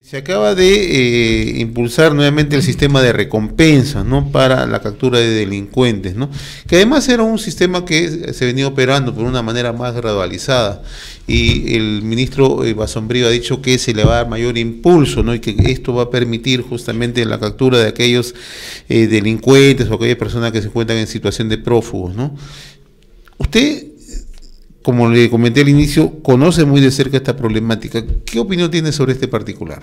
Se acaba de impulsar nuevamente el sistema de recompensa, ¿no?, para la captura de delincuentes, ¿no?, que además era un sistema que se venía operando por una manera más gradualizada, y el ministro Basombrío ha dicho que se le va a dar mayor impulso, ¿no?, y que esto va a permitir justamente la captura de aquellos delincuentes o aquellas personas que se encuentran en situación de prófugos, ¿no? Usted, como le comenté al inicio, conoce muy de cerca esta problemática. ¿Qué opinión tiene sobre este particular?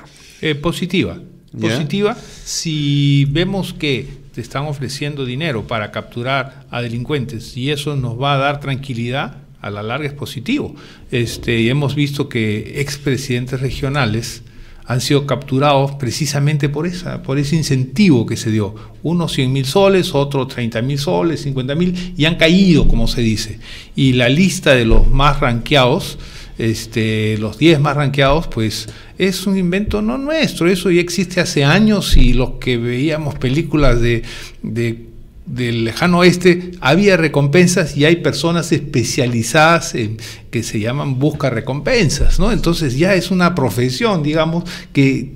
Positiva. ¿Ya? Positiva si vemos que te están ofreciendo dinero para capturar a delincuentes y eso nos va a dar tranquilidad, a la larga es positivo. Y hemos visto que expresidentes regionales han sido capturados precisamente por ese incentivo que se dio. Unos 100.000 soles, otros 30.000 soles, 50.000, y han caído, como se dice. Y la lista de los más ranqueados, los 10 más ranqueados, pues es un invento no nuestro. Eso ya existe hace años, y los que veíamos películas del lejano oeste, había recompensas y hay personas especializadas que se llaman busca recompensas, ¿no? Entonces ya es una profesión, digamos, que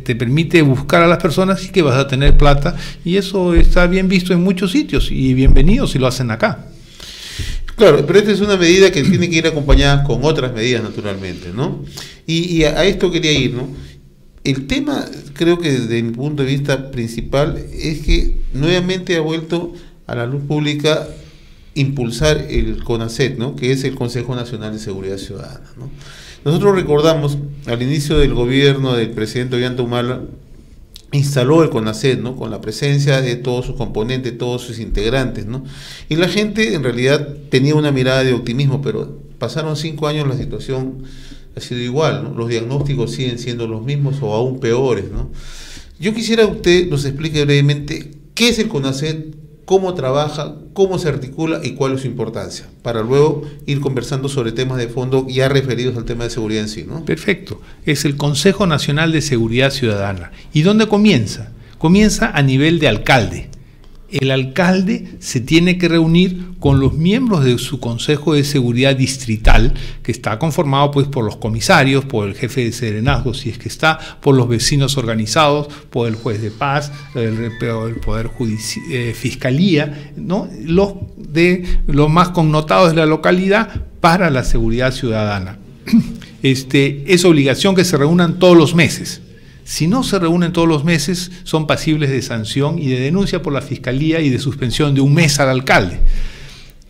te permite buscar a las personas y que vas a tener plata, y eso está bien visto en muchos sitios, y bienvenido si lo hacen acá. Claro, pero esta es una medida que tiene que ir acompañada con otras medidas, naturalmente, ¿no? Y a esto quería ir, ¿no? El tema, creo que desde mi punto de vista principal, es que nuevamente ha vuelto a la luz pública impulsar el CONACET, ¿no?, que es el Consejo Nacional de Seguridad Ciudadana, ¿no? Nosotros recordamos, al inicio del gobierno del presidente Ollanta Humala, instaló el CONACET, ¿no?, con la presencia de todos sus componentes, todos sus integrantes, ¿no? Y la gente en realidad tenía una mirada de optimismo, pero pasaron 5 años, la situación ha sido igual, ¿no? Los diagnósticos siguen siendo los mismos o aún peores, ¿no? Yo quisiera que usted nos explique brevemente qué es el CONACET, cómo trabaja, cómo se articula y cuál es su importancia, para luego ir conversando sobre temas de fondo ya referidos al tema de seguridad en sí, ¿no? Perfecto. Es el Consejo Nacional de Seguridad Ciudadana. ¿Y dónde comienza? Comienza a nivel de alcalde. El alcalde se tiene que reunir con los miembros de su Consejo de Seguridad Distrital, que está conformado pues por los comisarios, por el jefe de serenazgo, si es que está, por los vecinos organizados, por el juez de paz, el Poder Fiscalía, ¿no?, los más connotados de la localidad para la seguridad ciudadana. Es obligación que se reúnan todos los meses. Si no se reúnen todos los meses, son pasibles de sanción y de denuncia por la Fiscalía y de suspensión de 1 mes al alcalde.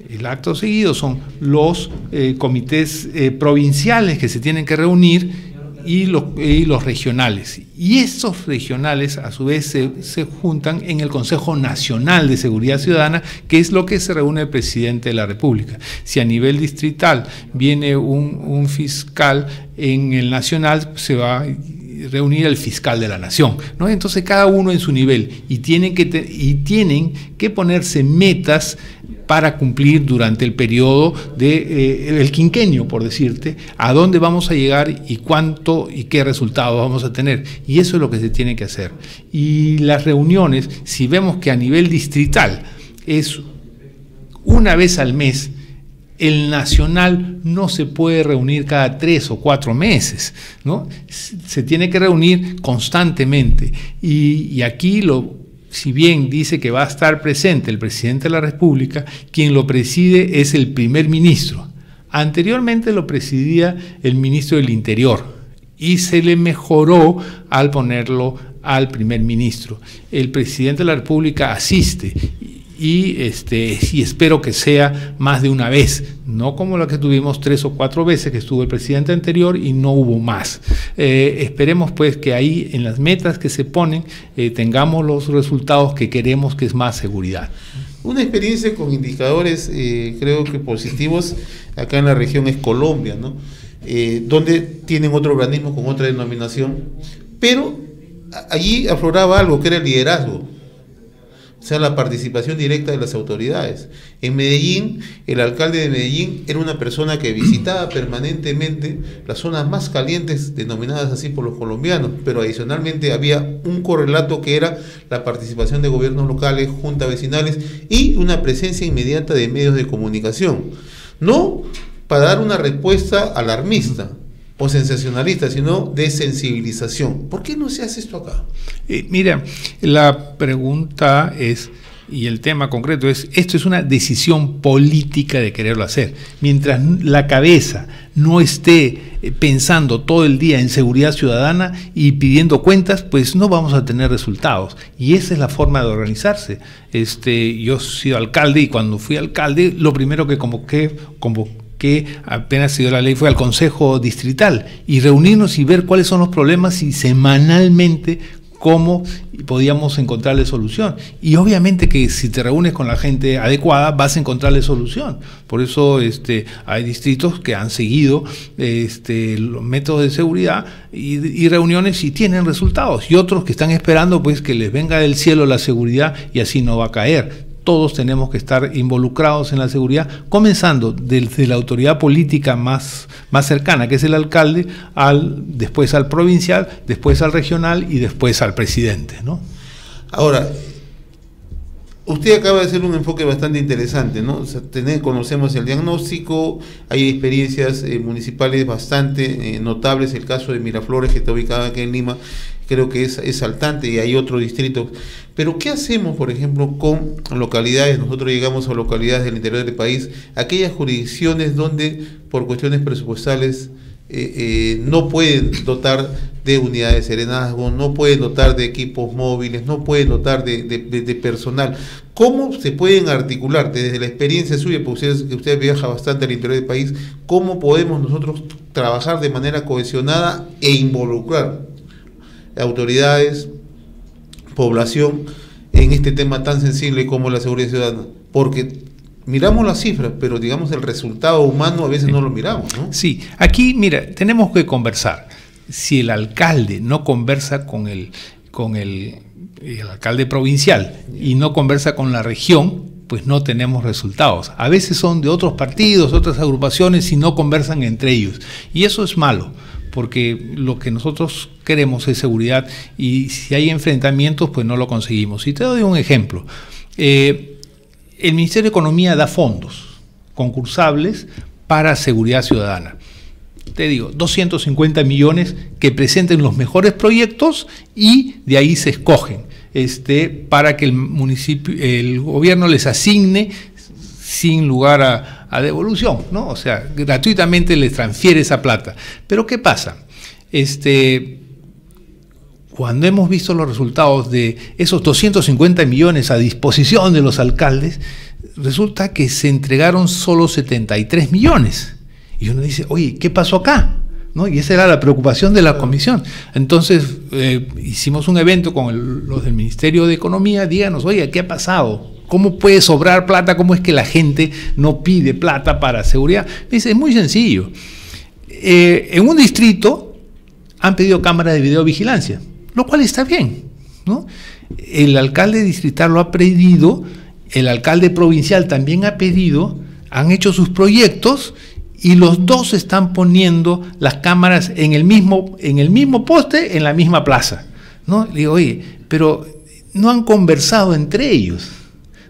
El acto seguido son los comités provinciales que se tienen que reunir y los regionales. Y estos regionales, a su vez, se juntan en el Consejo Nacional de Seguridad Ciudadana, que es lo que se reúne el presidente de la República. Si a nivel distrital viene un fiscal, en el nacional se va a reunir el fiscal de la nación, ¿no? Entonces cada uno en su nivel, y tienen que ponerse metas para cumplir durante el periodo del quinquenio, por decirte, a dónde vamos a llegar y cuánto y qué resultados vamos a tener. Y eso es lo que se tiene que hacer. Y las reuniones, si vemos que a nivel distrital es 1 vez al mes, el nacional no se puede reunir cada 3 o 4 meses, ¿no? Se tiene que reunir constantemente. Y aquí, si bien dice que va a estar presente el presidente de la República, quien lo preside es el primer ministro. Anteriormente lo presidía el ministro del Interior y se le mejoró al ponerlo al primer ministro. El presidente de la República asiste y espero que sea más de 1 vez, no como la que tuvimos 3 o 4 veces que estuvo el presidente anterior y no hubo más. Esperemos pues que ahí en las metas que se ponen tengamos los resultados que queremos, que es más seguridad. Una experiencia con indicadores creo que positivos acá en la región es Colombia, ¿no? Donde tienen otro organismo con otra denominación, pero allí afloraba algo que era el liderazgo, o sea, la participación directa de las autoridades. En Medellín, el alcalde de Medellín era una persona que visitaba permanentemente las zonas más calientes, denominadas así por los colombianos, pero adicionalmente había un correlato que era la participación de gobiernos locales, juntas vecinales y una presencia inmediata de medios de comunicación. No para dar una respuesta alarmista, o sensacionalista, sino de sensibilización. ¿Por qué no se hace esto acá? Mira, la pregunta es, y el tema concreto es, esto es una decisión política de quererlo hacer. Mientras la cabeza no esté pensando todo el día en seguridad ciudadana y pidiendo cuentas, pues no vamos a tener resultados. Y esa es la forma de organizarse. Yo he sido alcalde, y cuando fui alcalde, lo primero que convoqué apenas se dio la ley, fue al Consejo Distrital, y reunirnos y ver cuáles son los problemas, y semanalmente cómo podíamos encontrarle solución. Y obviamente que si te reúnes con la gente adecuada vas a encontrarle solución. Por eso hay distritos que han seguido los métodos de seguridad y reuniones y tienen resultados, y otros que están esperando pues que les venga del cielo la seguridad, y así no va a caer. Todos tenemos que estar involucrados en la seguridad, comenzando desde la autoridad política más cercana, que es el alcalde, después al provincial, después al regional y después al presidente, ¿no? Ahora, usted acaba de hacer un enfoque bastante interesante, ¿no? O sea, conocemos el diagnóstico, hay experiencias municipales bastante notables, el caso de Miraflores, que está ubicado aquí en Lima, creo que es saltante, y hay otros distritos. Pero ¿qué hacemos, por ejemplo, con localidades? Nosotros llegamos a localidades del interior del país, aquellas jurisdicciones donde por cuestiones presupuestales no pueden dotar de unidades de serenazgo, no pueden dotar de equipos móviles, no pueden dotar de personal. ¿Cómo se pueden articular desde la experiencia suya, porque usted viaja bastante al interior del país, cómo podemos nosotros trabajar de manera cohesionada e involucrar autoridades, población, en este tema tan sensible como la seguridad ciudadana? Porque miramos las cifras, pero digamos el resultado humano a veces no lo miramos, ¿no? Sí, aquí mira, tenemos que conversar. Si el alcalde no conversa con el alcalde provincial y no conversa con la región, pues no tenemos resultados. A veces son de otros partidos, otras agrupaciones, y no conversan entre ellos. Y eso es malo, porque lo que nosotros queremos es seguridad, y si hay enfrentamientos, pues no lo conseguimos. Y te doy un ejemplo. El Ministerio de Economía da fondos concursables para seguridad ciudadana. Te digo, 250 millones que presenten los mejores proyectos, y de ahí se escogen para que el gobierno les asigne sin lugar a devolución, ¿no? O sea, gratuitamente les transfiere esa plata. Pero ¿qué pasa? Cuando hemos visto los resultados de esos 250 millones a disposición de los alcaldes, resulta que se entregaron solo 73 millones. Y uno dice, oye, ¿qué pasó acá? ¿No? Y esa era la preocupación de la comisión. Entonces hicimos un evento con los del Ministerio de Economía. Díganos, oye, ¿qué ha pasado? ¿Cómo puede sobrar plata? ¿Cómo es que la gente no pide plata para seguridad? Me dice, es muy sencillo. En un distrito han pedido cámaras de videovigilancia, lo cual está bien, ¿no? El alcalde distrital lo ha pedido, el alcalde provincial también ha pedido, han hecho sus proyectos, y los dos están poniendo las cámaras en el mismo poste, en la misma plaza, ¿no? Le digo, oye, pero no han conversado entre ellos.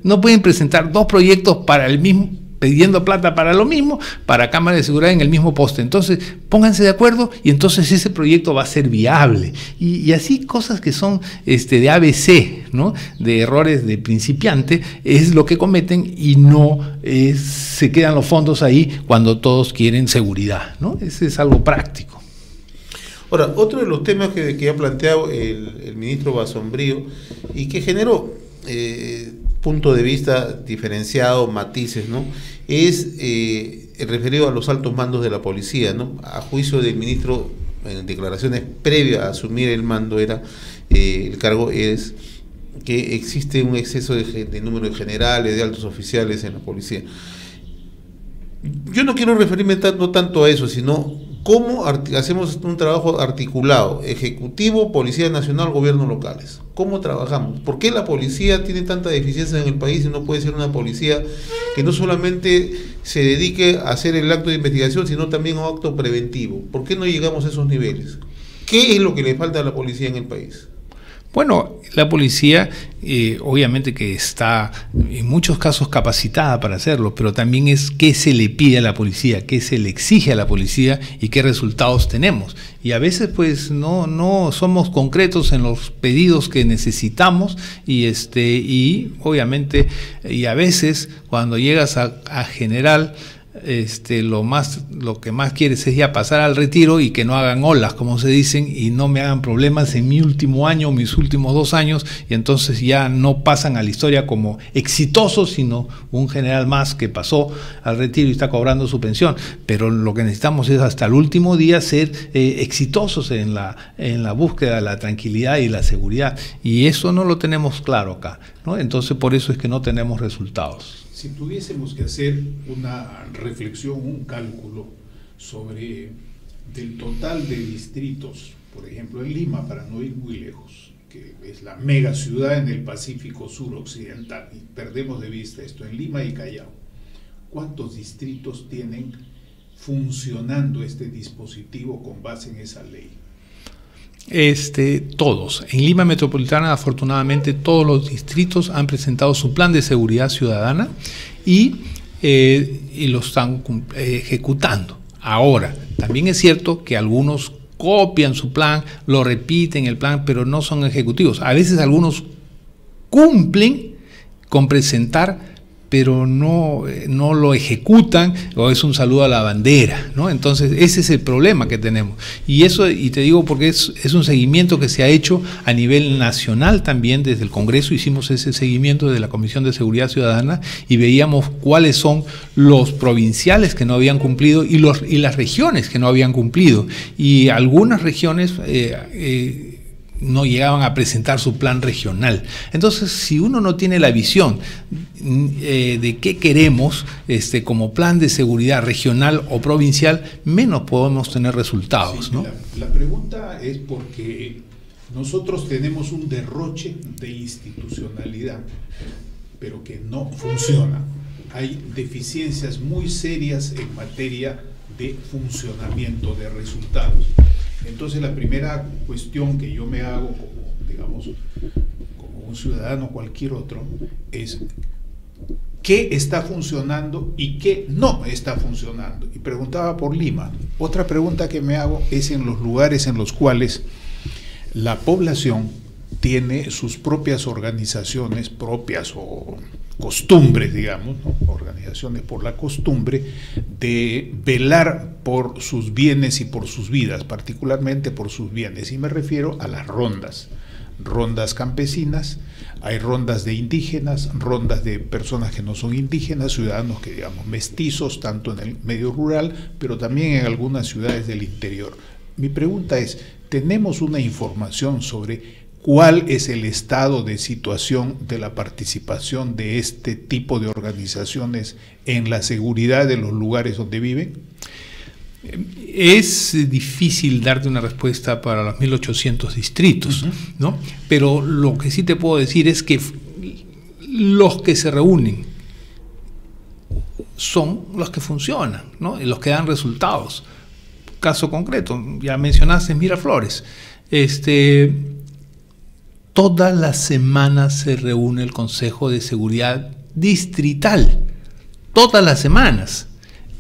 No pueden presentar dos proyectos para el mismo, pidiendo plata para lo mismo, para cámaras de seguridad en el mismo poste. Entonces, pónganse de acuerdo, y entonces ese proyecto va a ser viable. Y así cosas que son de ABC, ¿no? De errores de principiante, es lo que cometen, y no se quedan los fondos ahí cuando todos quieren seguridad, ¿no? Ese es algo práctico. Ahora, otro de los temas que ha planteado el ministro Basombrío, y que generó punto de vista diferenciado, matices, ¿no? Es el referido a los altos mandos de la policía, ¿no? A juicio del ministro, en declaraciones previas a asumir el mando, el cargo es que existe un exceso de número de generales, de altos oficiales en la policía. Yo no quiero referirme tanto a eso, sino cómo hacemos un trabajo articulado, ejecutivo, Policía Nacional, gobiernos locales. ¿Cómo trabajamos? ¿Por qué la policía tiene tanta deficiencia en el país y no puede ser una policía que no solamente se dedique a hacer el acto de investigación, sino también a un acto preventivo? ¿Por qué no llegamos a esos niveles? ¿Qué es lo que le falta a la policía en el país? Bueno, la policía obviamente que está en muchos casos capacitada para hacerlo, pero también es qué se le pide a la policía, qué se le exige a la policía y qué resultados tenemos. Y a veces pues no somos concretos en los pedidos que necesitamos y obviamente y a veces cuando llegas a general lo que más quieres es ya pasar al retiro y que no hagan olas, como se dicen, y no me hagan problemas en mi último año, mis últimos 2 años, y entonces ya no pasan a la historia como exitosos, sino un general más que pasó al retiro y está cobrando su pensión. Pero lo que necesitamos es hasta el último día ser exitosos en la búsqueda de la tranquilidad y la seguridad, y eso no lo tenemos claro acá, ¿no? Entonces por eso es que no tenemos resultados. Si tuviésemos que hacer una reflexión, un cálculo sobre del total de distritos, por ejemplo en Lima, para no ir muy lejos, que es la mega ciudad en el Pacífico suroccidental, y perdemos de vista esto, en Lima y Callao, ¿cuántos distritos tienen funcionando este dispositivo con base en esa ley? Todos. En Lima Metropolitana, afortunadamente, todos los distritos han presentado su plan de seguridad ciudadana y lo están ejecutando. Ahora, también es cierto que algunos copian su plan, lo repiten el plan, pero no son ejecutivos. A veces algunos cumplen con presentar, pero no lo ejecutan, o es un saludo a la bandera, ¿no? Entonces ese es el problema que tenemos, y te digo porque es un seguimiento que se ha hecho a nivel nacional también. Desde el Congreso hicimos ese seguimiento de la Comisión de Seguridad Ciudadana y veíamos cuáles son los provinciales que no habían cumplido y las regiones que no habían cumplido, y algunas regiones no llegaban a presentar su plan regional. Entonces, si uno no tiene la visión de qué queremos como plan de seguridad regional o provincial, menos podemos tener resultados, sí, ¿no? La pregunta es porque nosotros tenemos un derroche de institucionalidad, pero que no funciona. Hay deficiencias muy serias en materia de funcionamiento, de resultados. Entonces la primera cuestión que yo me hago como un ciudadano cualquier otro es qué está funcionando y qué no está funcionando. Y preguntaba por Lima. Otra pregunta que me hago es en los lugares en los cuales la población tiene sus propias organizaciones propias o costumbres, digamos, ¿no? Organizaciones por la costumbre de velar por sus bienes y por sus vidas, particularmente por sus bienes, y me refiero a las rondas campesinas, hay rondas de indígenas, rondas de personas que no son indígenas, ciudadanos que digamos mestizos, tanto en el medio rural, pero también en algunas ciudades del interior. Mi pregunta es, ¿tenemos una información sobre cuál es el estado de situación de la participación de este tipo de organizaciones en la seguridad de los lugares donde viven? Es difícil darte una respuesta para los 1800 distritos, ¿no? Pero lo que sí te puedo decir es que los que se reúnen son los que funcionan, ¿no? Y los que dan resultados. Caso concreto, ya mencionaste Miraflores. Todas las semanas se reúne el Consejo de Seguridad Distrital. Todas las semanas.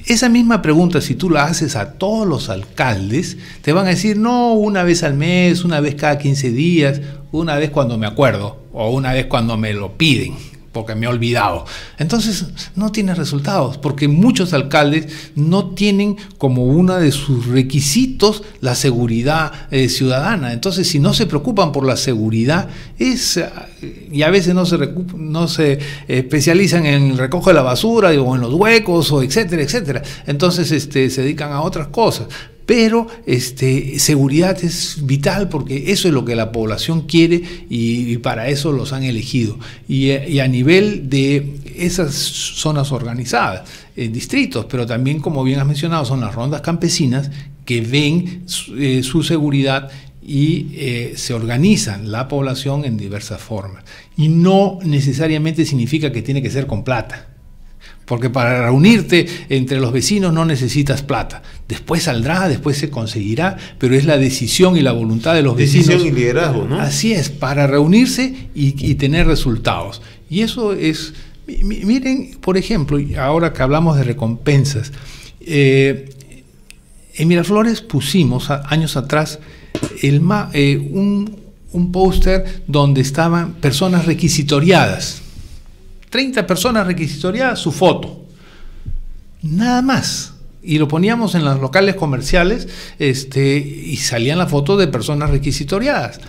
Esa misma pregunta, si tú la haces a todos los alcaldes, te van a decir, no, una vez al mes, una vez cada 15 días, una vez cuando me acuerdo, o una vez cuando me lo piden, porque me he olvidado. Entonces, no tiene resultados, porque muchos alcaldes no tienen como uno de sus requisitos la seguridad ciudadana. Entonces, si no se preocupan por la seguridad, y a veces no se especializan en el recojo de la basura o en los huecos, o etcétera, etcétera. Entonces, se dedican a otras cosas. Pero seguridad es vital porque eso es lo que la población quiere y para eso los han elegido. Y a nivel de esas zonas organizadas, distritos, pero también, como bien has mencionado, son las rondas campesinas que ven su seguridad y se organizan la población en diversas formas. Y no necesariamente significa que tiene que ser con plata. porque para reunirte entre los vecinos no necesitas plata. Después saldrá, después se conseguirá, pero es la decisión y la voluntad de los vecinos. Decisión y liderazgo, ¿no? Así es, para reunirse y tener resultados. Y eso es, miren, por ejemplo, ahora que hablamos de recompensas, en Miraflores pusimos años atrás un póster donde estaban personas requisitoriadas. 30 personas requisitoriadas, su foto. Nada más. Y lo poníamos en los locales comerciales y salían las fotos de personas requisitoriadas.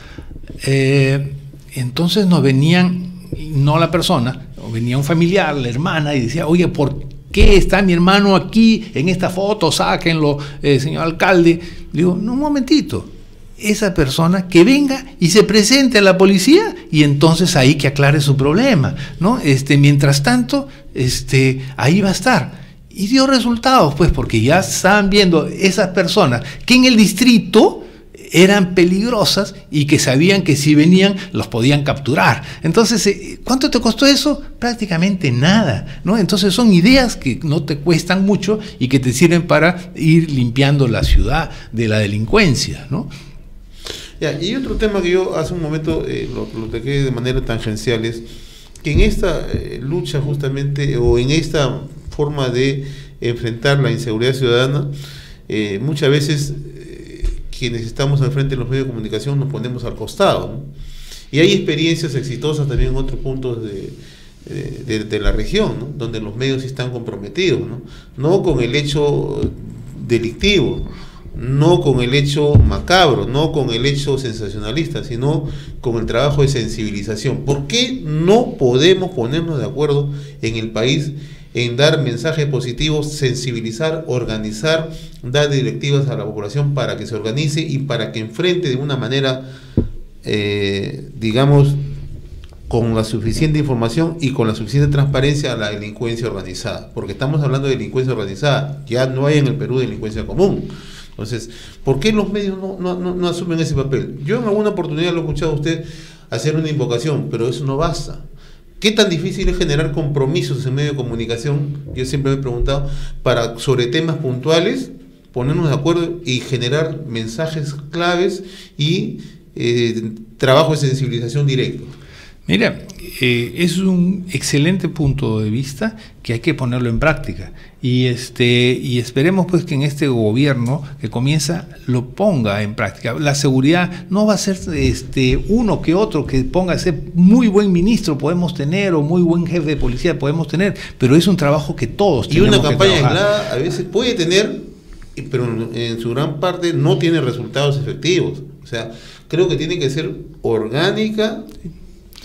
Entonces nos venían, no la persona, venía un familiar, la hermana, y decía, oye, ¿por qué está mi hermano aquí en esta foto? Sáquenlo, señor alcalde. Digo, no, un momentito. Esa persona que venga y se presente a la policía y entonces ahí que aclare su problema, ¿no? Mientras tanto, ahí va a estar. Y dio resultados, pues, porque ya estaban viendo esas personas que en el distrito eran peligrosas y que sabían que si venían los podían capturar. Entonces, ¿cuánto te costó eso? Prácticamente nada, ¿no? Entonces son ideas que no te cuestan mucho y que te sirven para ir limpiando la ciudad de la delincuencia, ¿no? Ya, y otro tema que yo hace un momento lo toqué de manera tangencial es que en esta lucha justamente, o en esta forma de enfrentar la inseguridad ciudadana, muchas veces quienes estamos al frente de los medios de comunicación nos ponemos al costado, ¿no? Y hay experiencias exitosas también en otros puntos de la región, ¿no? Donde los medios están comprometidos, ¿no? No con el hecho delictivo, no con el hecho macabro, no con el hecho sensacionalista, sino con el trabajo de sensibilización. ¿Por qué no podemos ponernos de acuerdo en el país en dar mensajes positivos, sensibilizar, organizar, dar directivas a la población para que se organice y para que enfrente de una manera, digamos, con la suficiente información y con la suficiente transparencia a la delincuencia organizada? Porque estamos hablando de delincuencia organizada, ya no hay en el Perú delincuencia común. Entonces, ¿por qué los medios no asumen ese papel? Yo en alguna oportunidad lo he escuchado a usted hacer una invocación, pero eso no basta. ¿Qué tan difícil es generar compromisos en medio de comunicación? Yo siempre me he preguntado, sobre temas puntuales, ponernos de acuerdo y generar mensajes claves y trabajo de sensibilización directo. Mira, es un excelente punto de vista que hay que ponerlo en práctica y esperemos pues que en este gobierno que comienza lo ponga en práctica. La seguridad no va a ser uno que otro que ponga a ser muy buen ministro podemos tener o muy buen jefe de policía podemos tener, pero es un trabajo que todos tenemos que trabajar. Y una campaña aislada a veces puede tener, pero en su gran parte no tiene resultados efectivos. O sea, creo que tiene que ser orgánica,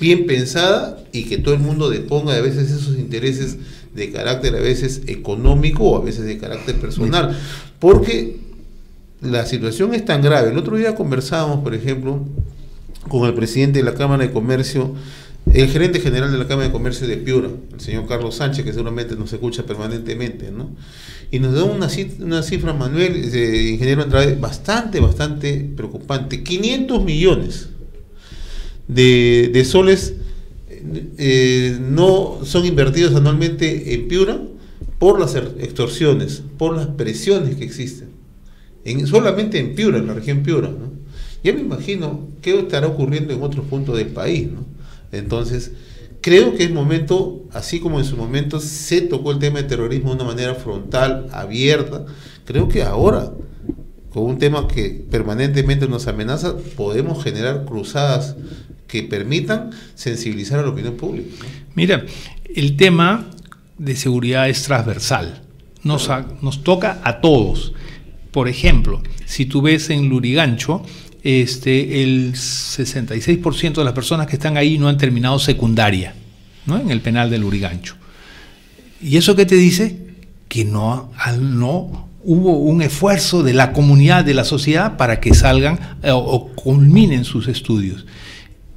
bien pensada y que todo el mundo deponga a veces esos intereses de carácter a veces económico o a veces de carácter personal, porque la situación es tan grave. El otro día conversábamos, por ejemplo, con el presidente de la Cámara de Comercio, el gerente general de la Cámara de Comercio de Piura, el señor Carlos Sánchez, que seguramente nos escucha permanentemente, ¿no? Y nos da una cifra, Manuel, ingeniero Andrade, bastante preocupante. 500 millones de soles no son invertidos anualmente en Piura por las extorsiones, por las presiones que existen solamente en Piura, en la región Piura, ¿no? Ya me imagino qué estará ocurriendo en otros puntos del país, ¿no? Entonces creo que es momento, así como en su momento se tocó el tema de terrorismo de una manera frontal, abierta, creo que ahora, con un tema que permanentemente nos amenaza, podemos generar cruzadas que permitan sensibilizar a la opinión pública, ¿no? Mira, el tema de seguridad es transversal, nos toca a todos. Por ejemplo, si tú ves en Lurigancho, el 66% de las personas que están ahí no han terminado secundaria, ¿no? En el penal de Lurigancho. ¿Y eso qué te dice? Que no hubo un esfuerzo de la comunidad, de la sociedad, para que salgan o culminen sus estudios.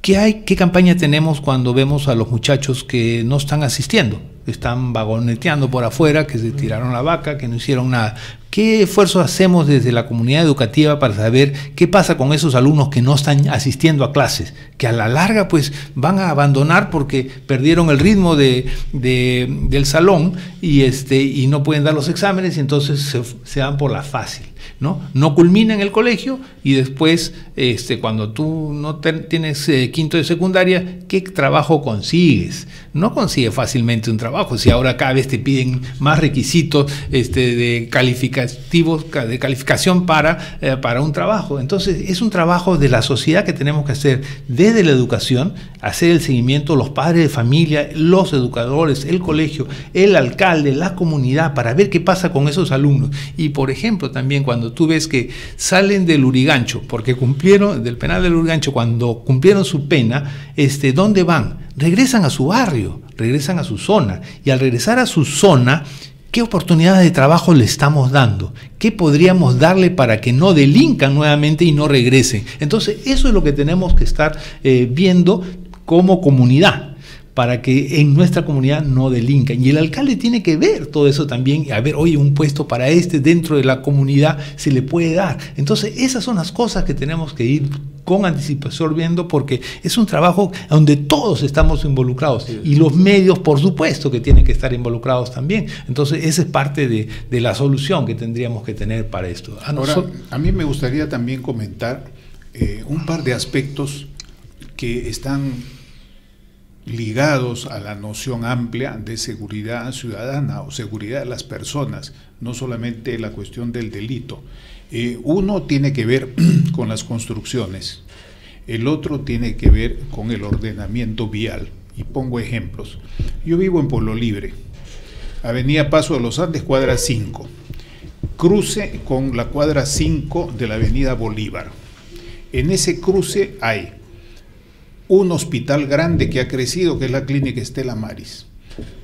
¿Qué campaña tenemos cuando vemos a los muchachos que no están asistiendo? Están vagoneteando por afuera, que se tiraron la vaca, que no hicieron nada. ¿Qué esfuerzos hacemos desde la comunidad educativa para saber qué pasa con esos alumnos que no están asistiendo a clases? Que a la larga pues van a abandonar porque perdieron el ritmo del salón y no pueden dar los exámenes y entonces se dan por la fácil. No culminan el colegio y después cuando tú no tienes quinto de secundaria, ¿qué trabajo consigues? No consigues fácilmente un trabajo, si ahora cada vez te piden más requisitos de calificación para un trabajo. Entonces es un trabajo de la sociedad que tenemos que hacer desde la educación, hacer el seguimiento, los padres de familia, los educadores, el colegio, el alcalde, la comunidad, para ver qué pasa con esos alumnos. Y por ejemplo también cuando tú ves que salen del Lurigancho, porque del penal del Lurigancho, cuando cumplieron su pena, ¿dónde van? Regresan a su barrio, regresan a su zona, y al regresar a su zona, ¿qué oportunidades de trabajo le estamos dando? ¿Qué podríamos darle para que no delincan nuevamente y no regresen? Entonces, eso es lo que tenemos que estar viendo como comunidad, para que en nuestra comunidad no delincan. Y el alcalde tiene que ver todo eso también, a ver, oye, un puesto para dentro de la comunidad se le puede dar. Entonces, esas son las cosas que tenemos que ir con anticipación viendo, porque es un trabajo donde todos estamos involucrados, sí. Y los medios, por supuesto, que tienen que estar involucrados también. Entonces, esa es parte de la solución que tendríamos que tener para esto. Ahora, a mí me gustaría también comentar un par de aspectos que están ligados a la noción amplia de seguridad ciudadana o seguridad de las personas, no solamente la cuestión del delito. Uno tiene que ver con las construcciones, el otro tiene que ver con el ordenamiento vial. Y pongo ejemplos. Yo vivo en Pueblo Libre, Avenida Paso de los Andes, cuadra 5, cruce con la cuadra 5 de la Avenida Bolívar. En ese cruce hay un hospital grande que ha crecido, que es la Clínica Estela Maris.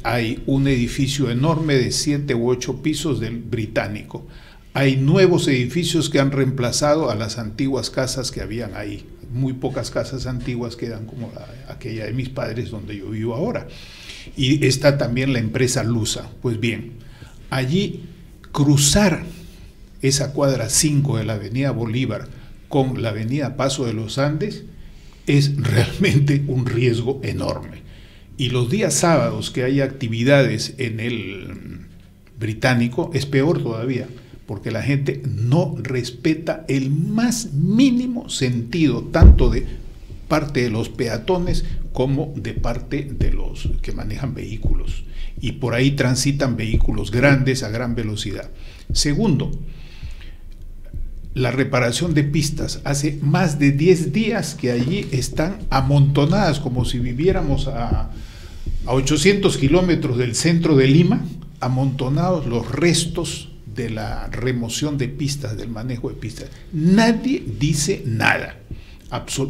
Hay un edificio enorme de 7 u 8 pisos del Británico. Hay nuevos edificios que han reemplazado a las antiguas casas que habían ahí. Muy pocas casas antiguas quedan como aquella de mis padres donde yo vivo ahora. Y está también la empresa Lusa. Pues bien, allí cruzar esa cuadra 5 de la Avenida Bolívar con la Avenida Paso de los Andes es realmente un riesgo enorme. Y los días sábados que hay actividades en el Británico es peor todavía, porque la gente no respeta el más mínimo sentido, tanto de parte de los peatones como de parte de los que manejan vehículos. Y por ahí transitan vehículos grandes a gran velocidad. Segundo, la reparación de pistas. Hace más de 10 días que allí están amontonadas, como si viviéramos a 800 kilómetros del centro de Lima, amontonados los restos de la remoción de pistas, del manejo de pistas. Nadie dice nada,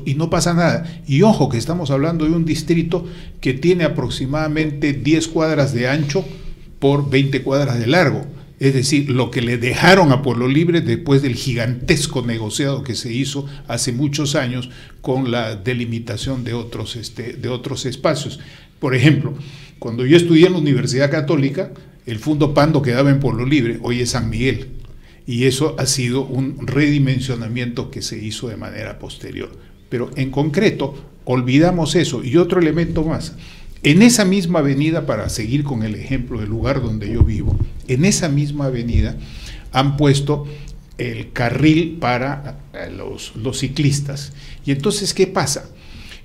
y no pasa nada. Y ojo que estamos hablando de un distrito que tiene aproximadamente 10 cuadras de ancho por 20 cuadras de largo. Es decir, lo que le dejaron a Pueblo Libre después del gigantesco negociado que se hizo hace muchos años con la delimitación de otros espacios. Por ejemplo, cuando yo estudié en la Universidad Católica, el Fundo Pando quedaba en Pueblo Libre, hoy es San Miguel, y eso ha sido un redimensionamiento que se hizo de manera posterior. Pero en concreto, olvidamos eso. Y otro elemento más. En esa misma avenida, para seguir con el ejemplo del lugar donde yo vivo, en esa misma avenida han puesto el carril para los ciclistas. Y entonces, ¿qué pasa?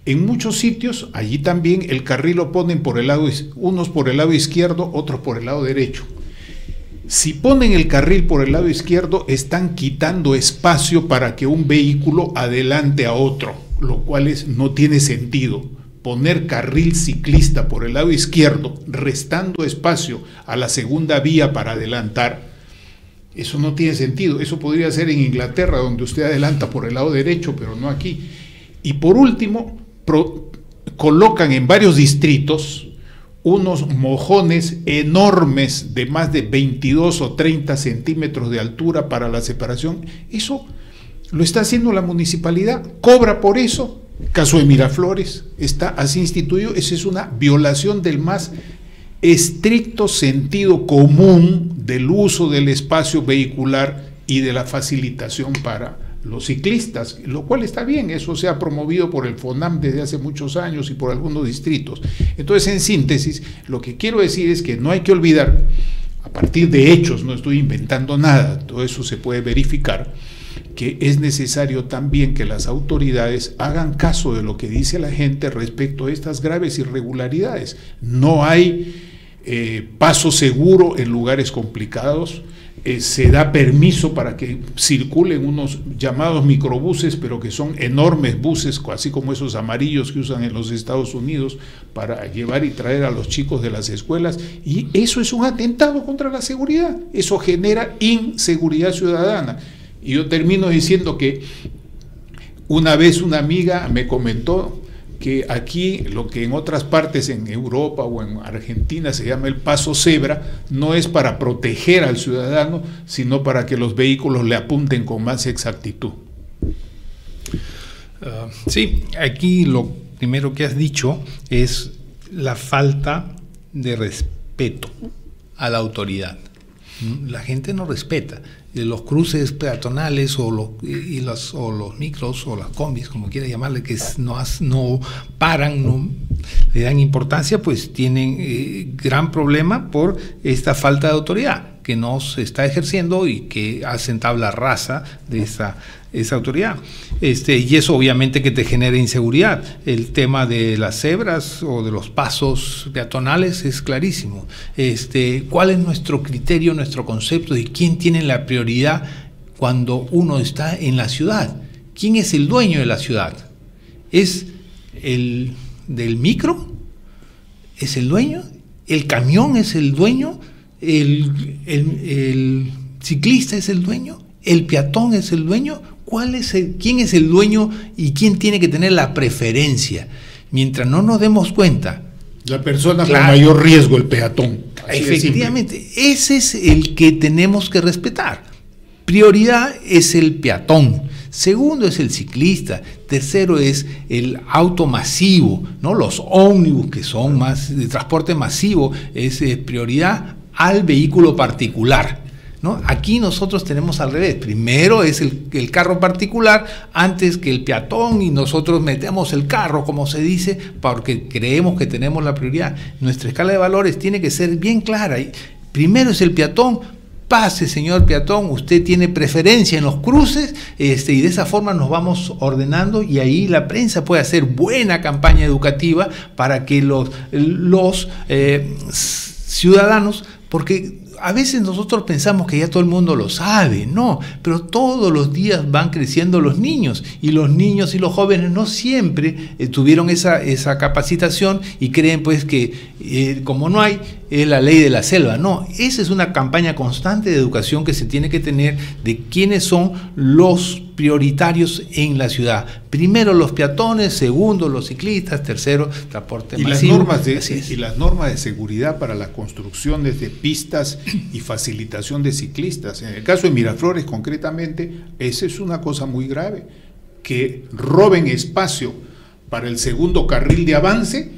En muchos sitios, allí también el carril lo ponen por el lado, unos por el lado izquierdo, otros por el lado derecho. Si ponen el carril por el lado izquierdo, están quitando espacio para que un vehículo adelante a otro, lo cual no tiene sentido. Poner carril ciclista por el lado izquierdo, restando espacio a la segunda vía para adelantar, eso no tiene sentido. Eso podría ser en Inglaterra, donde usted adelanta por el lado derecho, pero no aquí. Y por último, colocan en varios distritos unos mojones enormes de más de 22 o 30 centímetros de altura para la separación. Eso lo está haciendo la municipalidad, cobra por eso. Caso de Miraflores está así instituido. Esa es una violación del más estricto sentido común del uso del espacio vehicular y de la facilitación para los ciclistas, lo cual está bien, eso se ha promovido por el FONAM desde hace muchos años y por algunos distritos. Entonces, en síntesis, lo que quiero decir es que no hay que olvidar, a partir de hechos, no estoy inventando nada, todo eso se puede verificar, que es necesario también que las autoridades hagan caso de lo que dice la gente respecto a estas graves irregularidades. No hay paso seguro en lugares complicados. Se da permiso para que circulen unos llamados microbuses, pero que son enormes buses, así como esos amarillos que usan en los Estados Unidos para llevar y traer a los chicos de las escuelas, y eso es un atentado contra la seguridad, eso genera inseguridad ciudadana. Y yo termino diciendo que una vez una amiga me comentó que aquí, lo que en otras partes en Europa o en Argentina se llama el paso cebra, no es para proteger al ciudadano, sino para que los vehículos le apunten con más exactitud. Sí, aquí lo primero que has dicho es la falta de respeto a la autoridad. La gente no respeta. Los cruces peatonales o los micros o las combis, como quiera llamarle, que no paran, no le dan importancia, pues tienen gran problema por esta falta de autoridad que no se está ejerciendo y que hacen tabla rasa de esa autoridad. Y eso obviamente que te genera inseguridad. El tema de las cebras o de los pasos peatonales es clarísimo. ¿Cuál es nuestro criterio, nuestro concepto de quién tiene la prioridad cuando uno está en la ciudad? ¿Quién es el dueño de la ciudad? ¿Es el del micro? ¿Es el dueño? ¿El camión es el dueño? ¿El ciclista es el dueño? ¿El peatón es el dueño? ¿Quién es el dueño y quién tiene que tener la preferencia? Mientras no nos demos cuenta. La persona con mayor riesgo, el peatón. Efectivamente, ese es el que tenemos que respetar. Prioridad es el peatón. Segundo es el ciclista. Tercero es el auto masivo, ¿no? Los ómnibus, que son más de transporte masivo, es prioridad al vehículo particular, ¿no? Aquí nosotros tenemos al revés. Primero es el carro particular antes que el peatón, y nosotros metemos el carro, como se dice, porque creemos que tenemos la prioridad. Nuestra escala de valores tiene que ser bien clara. Primero es el peatón. Pase, señor peatón, usted tiene preferencia en los cruces, y de esa forma nos vamos ordenando, y ahí la prensa puede hacer buena campaña educativa para que los ciudadanos, porque a veces nosotros pensamos que ya todo el mundo lo sabe, no, pero todos los días van creciendo los niños, y los niños y los jóvenes no siempre tuvieron esa capacitación y creen pues que como no hay la ley de la selva. No, esa es una campaña constante de educación que se tiene que tener de quiénes son los prioritarios en la ciudad. Primero los peatones, segundo los ciclistas, tercero transporte masivo. Y las normas de seguridad para las construcciones de pistas y facilitación de ciclistas. En el caso de Miraflores concretamente, esa es una cosa muy grave, que roben espacio para el segundo carril de avance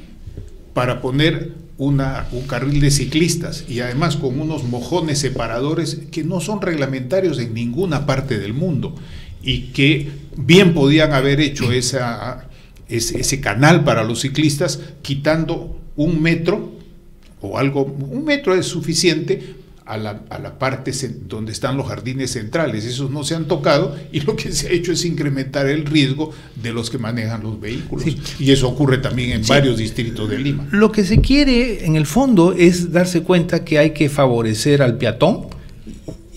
para poner un carril de ciclistas, y además con unos mojones separadores que no son reglamentarios en ninguna parte del mundo, y que bien podían haber hecho ese canal para los ciclistas quitando 1 metro o algo. 1 metro es suficiente a la parte donde están los jardines centrales. Esos no se han tocado, y lo que se ha hecho es incrementar el riesgo de los que manejan los vehículos. Sí. Y eso ocurre también en varios distritos de Lima. Lo que se quiere en el fondo es darse cuenta que hay que favorecer al peatón,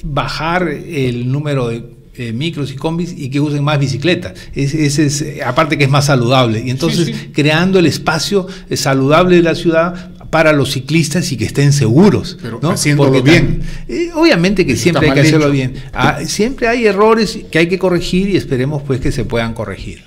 bajar el número de micros y combis, y que usen más bicicletas. Aparte que es más saludable, y entonces creando el espacio saludable de la ciudad para los ciclistas y que estén seguros, pero ¿no? Haciéndolo bien. Obviamente que eso siempre hay que hacerlo bien. Siempre hay errores que hay que corregir, y esperemos pues que se puedan corregir.